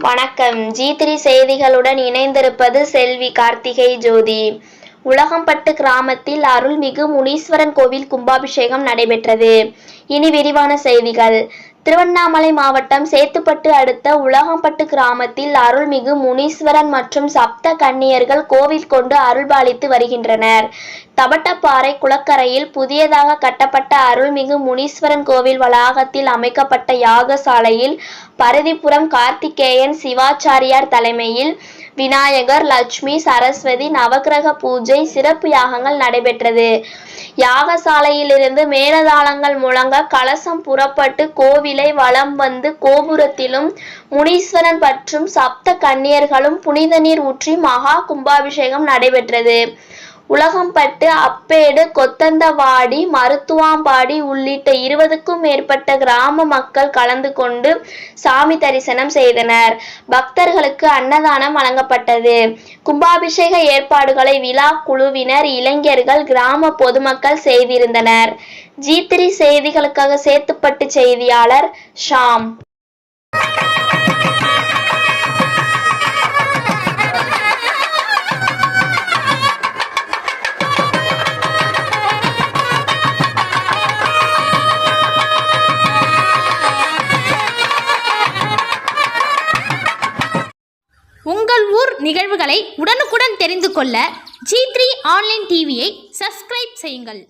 வணக்கம். G3 செய்திகளுடன் இணைந்திருப்பது செல்வி கார்த்திகை ஜோதி. உலகம்பட்டு கிராமத்தில் அருள்மிகு முனீஸ்வரன் கோவில் கும்பாபிஷேகம் நடைபெற்றது. இனி விரிவான செய்திகள். திருவண்ணாமலை மாவட்டம் சேத்துப்பட்டு அடுத்த உலகம்பட்டு கிராமத்தில் அருள்மிகு முனீஸ்வரன் மற்றும் சப்த கன்னியர்கள் கோவில் கொண்டு அருள்பாலித்து வருகின்றனர். தபட்டப்பாறை குளக்கரையில் புதியதாக கட்டப்பட்ட அருள்மிகு முனீஸ்வரன் கோவில் வளாகத்தில் அமைக்கப்பட்ட யாகசாலையில் பருதிபுரம் கார்த்திகேயன் சிவாச்சாரியார் தலைமையில் விநாயகர், லட்சுமி, சரஸ்வதி நவக்கிரக பூஜை சிறப்பு யாகங்கள் நடைபெற்றது. யாகசாலையிலிருந்து மேளதாளங்கள் முழங்க கலசம் புறப்பட்டு கோவிலை வலம் வந்து கோபுரத்திலும் முனீஸ்வரன் மற்றும் சப்த கன்னியர்களும் புனித நீர் ஊற்றி மகா கும்பாபிஷேகம் நடைபெற்றது. உலகம்பட்டு, அப்பேடு, கொத்தந்தவாடி, மருத்துவாம்பாடி உள்ளிட்ட 20க்கும் மேற்பட்ட கிராம மக்கள் கலந்து கொண்டு சாமி தரிசனம் செய்தனர். பக்தர்களுக்கு அன்னதானம் வழங்கப்பட்டது. கும்பாபிஷேக ஏற்பாடுகளை விழா குழுவினர், இளைஞர்கள், கிராம பொதுமக்கள் செய்திருந்தனர். G3 செய்திகளுக்காக சேத்துப்பட்டு செய்தியாளர் ஷாம். உங்கள் ஊர் நிகழ்வுகளை உடனுக்குடன் தெரிந்து கொள்ள G3 ஆன்லைன் டிவியை சப்ஸ்கிரைப் செய்யுங்கள்.